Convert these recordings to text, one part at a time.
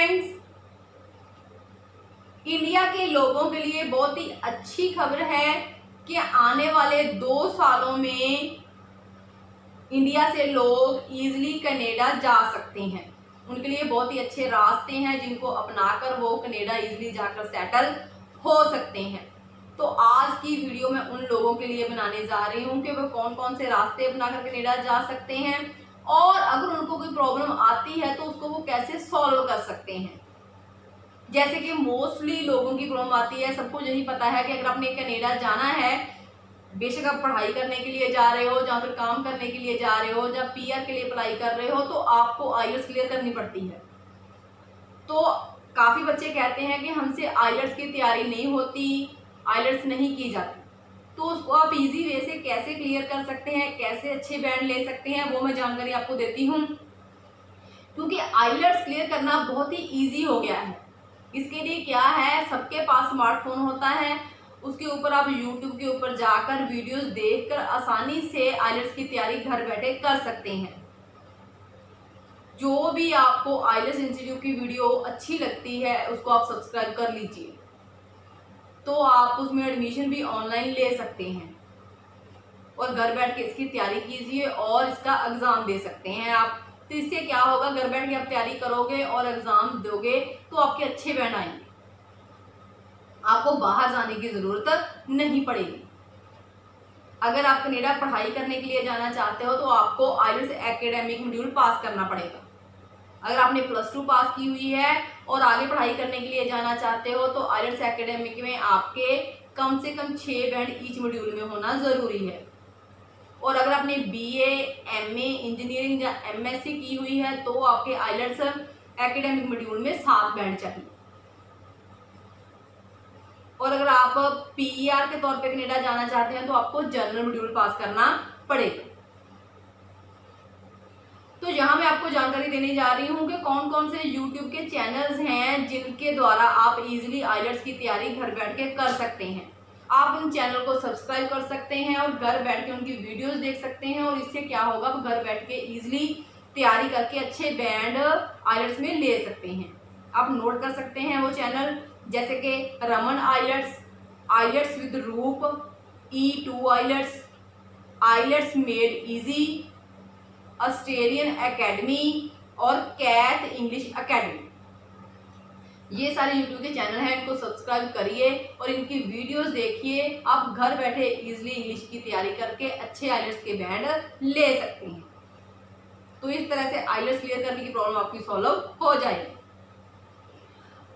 Friends, India के लोगों के लिए बहुत ही अच्छी खबर है कि आने वाले 2 सालों में इंडिया से लोग इजीली कनाडा जा सकते हैं। उनके लिए बहुत ही अच्छे रास्ते हैं जिनको अपनाकर वो कनाडा इजीली जाकर सेटल हो सकते हैं। तो आज की वीडियो में उन लोगों के लिए बनाने जा रही हूँ कि वो कौन कौन से रास्ते अपनाकर कनाडा जा सकते हैं और अगर उनको कोई प्रॉब्लम आती है तो उसको वो कैसे सॉल्व कर सकते हैं। जैसे कि मोस्टली लोगों की प्रॉब्लम आती है, सबको यही पता है कि अगर आपने कनाडा जाना है, बेशक आप पढ़ाई करने के लिए जा रहे हो या फिर काम करने के लिए जा रहे हो या पीआर के लिए अप्लाई कर रहे हो, तो आपको आईएलटीएस क्लियर करनी पड़ती है। तो काफ़ी बच्चे कहते हैं कि हमसे आईएलटीएस की तैयारी नहीं होती, आईएलटीएस नहीं की जाती। तो उसको आप इजी वे से कैसे क्लियर कर सकते हैं, कैसे अच्छे बैंड ले सकते हैं, वो मैं जानकारी आपको देती हूँ। क्योंकि आईएलटीएस क्लियर करना बहुत ही ईजी हो गया है। इसके लिए क्या है, सबके पास स्मार्टफोन होता है, उसके ऊपर आप यूट्यूब के ऊपर जाकर वीडियोस देखकर आसानी से आईएलटीएस की तैयारी घर बैठे कर सकते हैं। जो भी आपको आईएलटीएस इंस्टीट्यूट की वीडियो अच्छी लगती है उसको आप सब्सक्राइब कर लीजिए, तो आप उसमें एडमिशन भी ऑनलाइन ले सकते हैं और घर बैठ के इसकी तैयारी कीजिए और इसका एग्ज़ाम दे सकते हैं आप। तो इससे क्या होगा, घर बैठ के आप तैयारी करोगे और एग्ज़ाम दोगे तो आपके अच्छे बैंड आएंगे, आपको बाहर जाने की ज़रूरत नहीं पड़ेगी। अगर आप कनाडा पढ़ाई करने के लिए जाना चाहते हो तो आपको आईएलटीएस एकेडमिक मॉड्यूल पास करना पड़ेगा। अगर आपने +2 पास की हुई है और आगे पढ़ाई करने के लिए जाना चाहते हो तो आईएलटीएस एकेडमिक में आपके कम से कम 6 बैंड ईच मॉड्यूल में होना ज़रूरी है। और अगर आपने बीए, एमए, इंजीनियरिंग या एमएससी की हुई है तो आपके आईएलटीएस एकेडमिक मॉड्यूल में 7 बैंड चाहिए। और अगर आप पीआर के तौर पे कनाडा जाना चाहते हैं तो आपको जनरल मॉड्यूल पास करना पड़ेगा। तो यहाँ मैं आपको जानकारी देने जा रही हूँ कि कौन कौन से यूट्यूब के चैनल्स हैं जिनके द्वारा आप इजीली आईएलटीएस की तैयारी घर बैठ के कर सकते हैं। आप उन चैनल को सब्सक्राइब कर सकते हैं और घर बैठ के उनकी वीडियोस देख सकते हैं और इससे क्या होगा, आप घर बैठ के इजीली तैयारी करके अच्छे बैंड आईएलटीएस में ले सकते हैं। आप नोट कर सकते हैं वो चैनल, जैसे कि रमन आईएलटीएस, आईएलटीएस विद रूप, E2 IELTS, IELTS made easy, Australian academy और कैथ इंग्लिश एकेडमी। ये सारे यूट्यूब के चैनल हैं, इनको सब्सक्राइब करिए और इनकी वीडियोस देखिए। आप घर बैठे इजीली इंग्लिश की तैयारी करके अच्छे आईएलटीएस के बैंड ले सकते हैं। तो इस तरह से आईएलटीएस क्लियर करने की प्रॉब्लम आपकी सॉल्व हो जाएगी।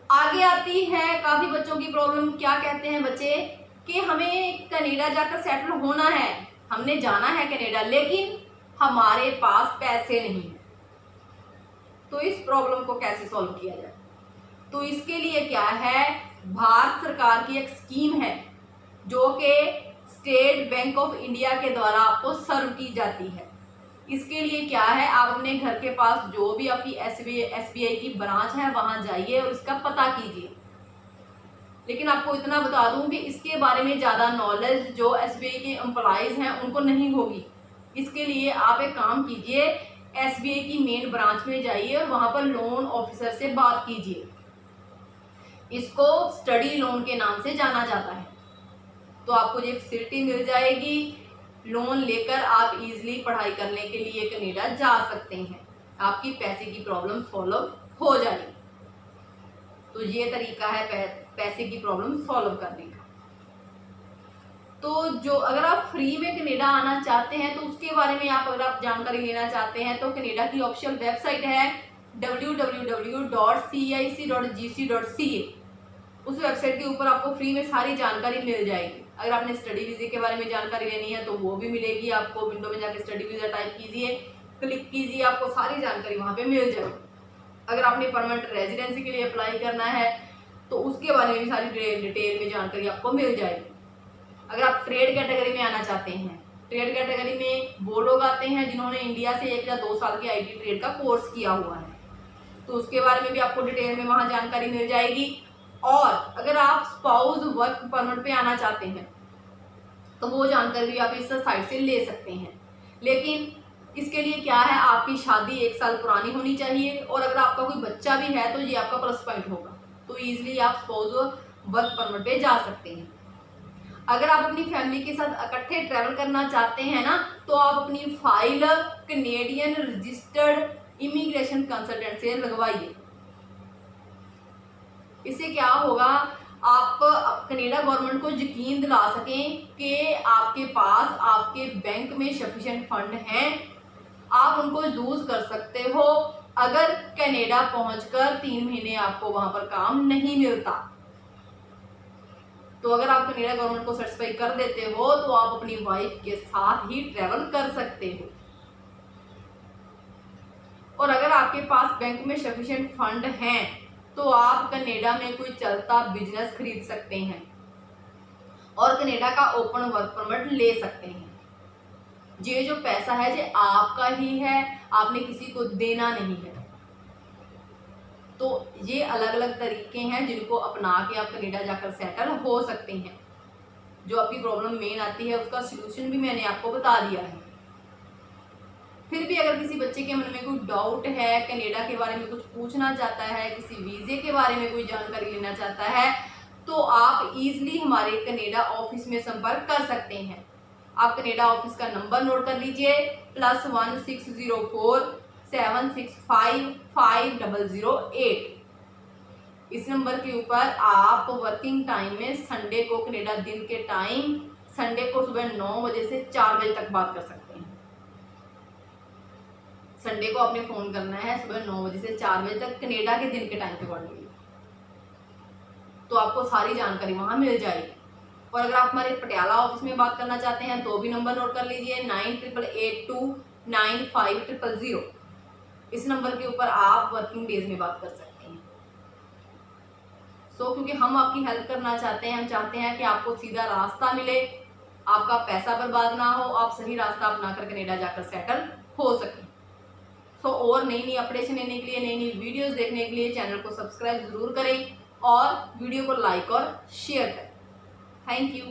आगे आती है काफ़ी बच्चों की प्रॉब्लम। क्या कहते हैं बच्चे कि हमें कनाडा जाकर सेटल होना है, हमने जाना है कनाडा, लेकिन हमारे पास पैसे नहीं है। तो इस प्रॉब्लम को कैसे सॉल्व किया जाए? तो इसके लिए क्या है, भारत सरकार की एक स्कीम है जो कि स्टेट बैंक ऑफ इंडिया के द्वारा आपको सर्व की जाती है। इसके लिए क्या है, आप अपने घर के पास जो भी आपकी एसबीआई की ब्रांच है वहां जाइए और इसका पता कीजिए। लेकिन आपको इतना बता दूं कि इसके बारे में ज़्यादा नॉलेज जो एसबीआई के एम्प्लॉइज़ हैं उनको नहीं होगी। इसके लिए आप एक काम कीजिए, एसबीआई की मेन ब्रांच में जाइए और वहां पर लोन ऑफिसर से बात कीजिए। इसको स्टडी लोन के नाम से जाना जाता है। तो आपको ये फैसिलिटी मिल जाएगी, लोन लेकर आप इजीली पढ़ाई करने के लिए कनाडा जा सकते हैं, आपकी पैसे की प्रॉब्लम सॉल्व हो जाएगी। तो ये तरीका है पैसे की प्रॉब्लम सॉल्व करने का। तो जो अगर आप फ्री में कनाडा आना चाहते हैं तो उसके बारे में अगर आप जानकारी लेना चाहते हैं तो कनाडा की ऑफिशियल वेबसाइट है www.cic.gc.ca। उस वेबसाइट के ऊपर आपको फ्री में सारी जानकारी मिल जाएगी। अगर आपने स्टडी वीज़ा के बारे में जानकारी लेनी है तो वो भी मिलेगी आपको। विंडो में जाकर स्टडी वीज़ा टाइप कीजिए, क्लिक कीजिए, आपको सारी जानकारी वहाँ पे मिल जाएगी। अगर आपने परमानेंट रेजिडेंसी के लिए अप्लाई करना है तो उसके बारे में भी सारी डिटेल में जानकारी आपको मिल जाएगी। अगर आप ट्रेड कैटेगरी में आना चाहते हैं, ट्रेड कैटेगरी में वो लोग आते हैं जिन्होंने इंडिया से 1 या 2 साल के आईटी ट्रेड का कोर्स किया हुआ है, तो उसके बारे में भी आपको डिटेल में वहाँ जानकारी मिल जाएगी। और अगर आप स्पाउस वर्क परमिट पे आना चाहते हैं तो वो जानकारी भी आप इस साइट से ले सकते हैं। लेकिन इसके लिए क्या है, आपकी शादी 1 साल पुरानी होनी चाहिए और अगर आपका कोई बच्चा भी है तो ये आपका प्लस पॉइंट होगा, तो ईजिली आप स्पाउस वर्क परमिट पे जा सकते हैं। अगर आप अपनी फैमिली के साथ इकट्ठे ट्रैवल करना चाहते हैं ना, तो आप अपनी file Canadian registered immigration consultant से लगवाइए। इससे क्या होगा, आप कनाडा गवर्नमेंट को यकीन दिला सकें कि आपके पास आपके बैंक में सफिशिएंट फंड हैं, आप उनको यूज कर सकते हो अगर कनाडा पहुंचकर 3 महीने आपको वहां पर काम नहीं मिलता। तो अगर आप कनाडा गवर्नमेंट को सेटिस्फाई कर देते हो तो आप अपनी वाइफ के साथ ही ट्रैवल कर सकते हो। और अगर आपके पास बैंक में सफिशिएंट फंड हैं तो आप कनाडा में कोई चलता बिजनेस खरीद सकते हैं और कनाडा का ओपन वर्क परमिट ले सकते हैं। ये जो पैसा है ये आपका ही है, आपने किसी को देना नहीं है। तो ये अलग अलग तरीके हैं जिनको अपना के आप कनाडा जाकर सेटल हो सकते हैं। जो आपकी प्रॉब्लम मेन आती है उसका सलूशन भी मैंने आपको बता दिया है। फिर भी अगर किसी बच्चे के मन में कोई डाउट है, कनाडा के बारे में कुछ पूछना चाहता है, किसी वीज़े के बारे में कोई जानकारी लेना चाहता है, तो आप इजीली हमारे कनाडा ऑफिस में संपर्क कर सकते हैं। आप कनाडा ऑफिस का नंबर नोट कर लीजिए, +1 604 765 5008। इस नंबर के ऊपर आप वर्किंग टाइम में संडे को, कनाडा दिन के टाइम संडे को सुबह 9 बजे से 4 बजे तक बात कर सकते हैं। संडे को आपने फ़ोन करना है सुबह 9 बजे से 4 बजे तक कनाडा के दिन के टाइम के अकॉर्डिंगली, तो आपको सारी जानकारी वहाँ मिल जाएगी। और अगर आप हमारे पटियाला ऑफिस में बात करना चाहते हैं तो भी नंबर नोट कर लीजिए, 98829500। इस नंबर के ऊपर आप वर्किंग डेज में बात कर सकते हैं। क्योंकि हम आपकी हेल्प करना चाहते हैं, हम चाहते हैं कि आपको सीधा रास्ता मिले, आपका पैसा बर्बाद ना हो, आप सही रास्ता अपनाकर कनाडा जाकर सेटल हो सकें। और नई नई अपडेशन लेने के लिए, नई नई वीडियोस देखने के लिए चैनल को सब्सक्राइब जरूर करें और वीडियो को लाइक और शेयर करें। Thank you.